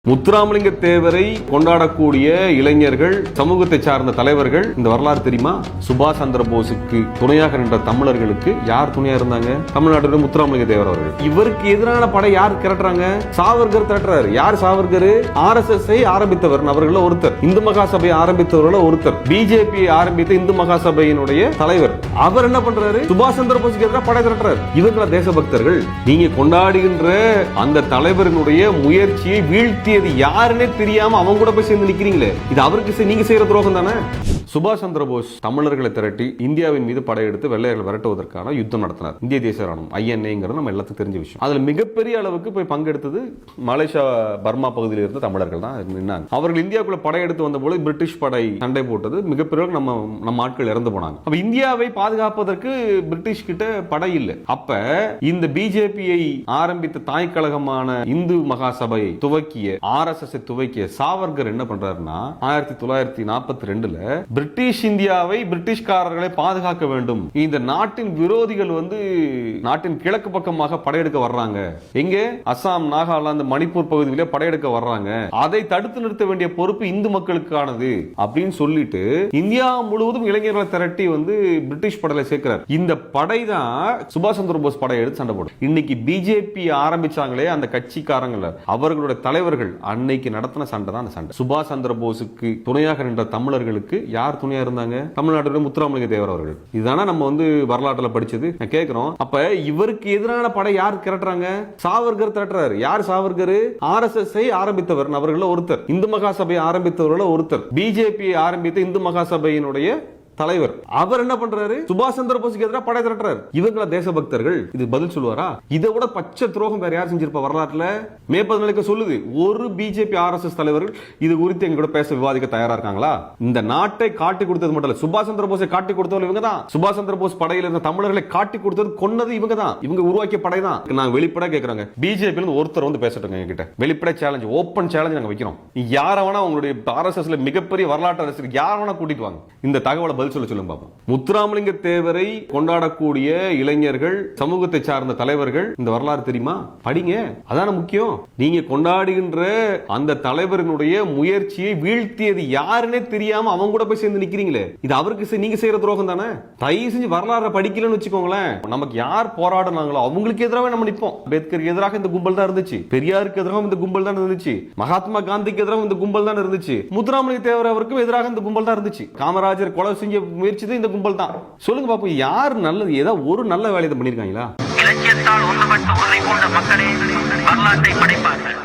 முத்துராமலிங்க தேவரை கொண்டாடக்கூடிய இளைஞர்கள், சமூகத்தை சார்ந்த தலைவர்கள் இந்த வரலாறு தெரியுமா? சுபாஷ் சந்திர போஸுக்கு துணையாக நின்ற தமிழர்களுக்கு யார் துணையா இருந்தாங்க? தமிழ்நாட்டில் முத்துராமலிங்க தேவர் அவர்கள். இவருக்கு எதிரான படை யார் திரட்டுறாங்க? சாவர்கர் திரட்டுறாரு. யார் சாவர்கர்? RSS ஆரம்பித்தவர் அவர்கள் ஒருத்தர், இந்து மகாசபை ஆரம்பித்தவர்கள் ஒருத்தர், பிஜேபி ஆரம்பித்த இந்து மகாசபையினுடைய தலைவர். அவர் என்ன பண்றாரு? சுபாஷ் சந்திர போஸுக்கு எதிராக படை திரட்டுறாரு. இவங்கள தேசபக்தர்கள். நீங்க கொண்டாடுகின்ற அந்த தலைவரினுடைய முயற்சியை வீழ்த்தி யாருன்னே தெரியாம அவங்க கூட போய் சேர்ந்து நிக்கிறீங்களே, இது அவருக்கு நீங்க செய்யற துரோகம் தானே? சுபாஷ் சந்திர போஸ் தமிழர்களை திரட்டி இந்தியாவின் மீது படையெடுத்து வெள்ளையர்கள் விரட்டுவதற்கான யுத்தம் நடத்தினார். இந்திய தேச ராணுவம், INA நம்ம எல்லாத்துக்கும் தெரிஞ்ச விஷயம். அதுல மிகப்பெரிய அளவுக்கு போய் பங்கெடுத்தது மலேசியா, பர்மா பகுதியில் இருந்த தமிழர்கள் தான் நின்னாங்க. அவர்கள் இந்தியாவுக்குள்ள படையெடுத்து வந்தபோது பிரிட்டிஷ் படை சண்டை போட்டது, மிகப்பெரிய நம்ம ஆட்கள் இறந்து போனாங்க. அப்ப இந்தியாவை பாதுகாப்பதற்கு பிரிட்டிஷ் கிட்ட படை இல்லை. அப்ப இந்த பிஜேபியை ஆரம்பித்த தாய் கழகமான இந்து மகாசபையை துவக்கிய, RSS துவக்கிய சாவர்கர் என்ன பண்றாருன்னா 1942 பிரிட்டிஷ் இந்தியாவை, பிரிட்டிஷ்காரர்களை பாதுகாக்க வேண்டும். இந்த நாட்டின் விரோதிகள் நாட்டின் கிழக்கு பக்கமாக படையெடுக்க வர்றாங்க. எங்கே? அசாம், நாகாலாந்து, மணிப்பூர் பகுதியிலே படையெடுக்க வர்றாங்க. அதை தடுத்து நிறுத்த வேண்டிய பொறுப்பு இந்து மக்களுக்கானது அப்படின்னு சொல்லிட்டு இந்தியா முழுவதும் இளைஞர்களை திரட்டி பிரிட்டிஷ் படையில சேர்க்கிறார். இந்த படை தான் சுபாஷ் சந்திர போஸ் படை எடுத்து சண்டை போடும். இன்னைக்கு பிஜேபி ஆரம்பிச்சாங்களே அந்த கட்சிக்காரங்கள, அவர்களுடைய தலைவர்கள் அன்னைக்கு நடத்தின சண்டை தான் அந்த சண்டை. சுபாஷ் சந்திர போஸுக்கு துணையாக நின்ற தமிழர்களுக்கு யார் துணையா இருந்தாங்க? தமிழ்நாட்டில் முத்துராமலிங்க தேவர் அவர்கள். இதுதானே நம்ம வரலாற்றுல படிச்சது. நான் கேட்கிறோம், அப்ப இவருக்கு எதிரான படை யார் திரட்டுறாங்க? சாவர்கர் திரட்டுறாரு. யார் சாவர்கர்? RSS ஆரம்பித்தவர் அவர்கள் ஒருத்தர், இந்து மகாசபை ஆரம்பித்தவர்கள் ஒருத்தர், பிஜேபி ஆரம்பித்த இந்து மகாசபையினுடைய தலைவர். அவர் என்ன பண்றாரு? சுபாஷ் சந்திர போஸுக்கு எதிராக படை திரட்டுறாரு. இவங்கள தேசபக்தர்கள். இது பதில் சொல்லுவாரா? இதை விட பச்சை துரோகம் வேற யார் செஞ்சிருப்பா வரலாற்றுல? மே 14 சொல்லுது, ஒரு பிஜேபி RSS தலைவர்கள் இது குறித்து எங்க கூட பேச, விவாதிக்க தயாரா இருக்காங்களா? இந்த நாட்டை காட்டி கொடுத்தது மட்டும் இல்ல, சுபாஷ் சந்திர போஸை காட்டி கொடுத்தவங்க இவங்க தான். சுபாஷ் சந்திர போஸ் படையில இருந்த தமிழர்களை காட்டி கொடுத்தது, கொன்னது இவங்க தான். இவங்க உருவாக்கிய படை தான். நாங்க வெளிப்பட கேட்கறாங்க, பிஜேபி ஒருத்தர் பேசட்டுங்க என்கிட்ட, வெளிப்பட சேலஞ்ச், ஓப்பன் சேலஞ்ச் நாங்க வைக்கிறோம். யார வேணா உங்களுடைய RSSல மிகப்பெரிய வரலாற்று அரசு யார வேணா கூட்டிட்டு வாங்க, இந்த தகவலை சொல்லுங்க பாப்போம். முத்துராமலிங்க தேவரை கொண்டாடக்கூடிய இளைஞர்கள், சமூகத்தை சார்ந்த தலைவர்கள் இந்த வரலாறு தெரியுமா? படிங்க, அதான முக்கியம். நீங்க கொண்டாடுகின்ற அந்த தலைவரினுடைய முயற்சியை வீழ்த்தியது யாருன்னே தெரியாம அவங்க கூட போய் சேர்ந்து நிக்கிறீங்களே, இது அவருக்கு நீங்க செய்யற துரோகம் தானே? தயவு செஞ்சு வரலாறு படிக்கலன்னு வச்சுக்கோங்களேன், நமக்கு யார் போராடினாங்களோ அவங்களுக்கு எதிராக நம்ம நிற்போம். அம்பேத்கருக்கு எதிராக இந்த கும்பல் தான் இருந்துச்சு, பெரியாருக்கு எதிராக இந்த கும்பல் தான் இருந்துச்சு, மகாத்மா காந்திக்கு எதிராக இந்த கும்பல் தான் இருந்துச்சு, முத்துராமலிங்க தேவர் அவருக்கும் எதிராக இந்த கும்பல் தான் இருந்துச்சு, காமராஜர் கொலை செஞ்ச முயற்சி இந்த கும்பல் தான். சொல்லுங்க பாப்போம், யார் நல்லது, ஏதாவது ஒரு நல்ல வேலையை பண்ணிருக்காங்களா? இலக்கியத்தால் ஒன்றுபட்டு உறுதி கொண்ட மக்களே வரலாற்றை படைப்பார்கள்.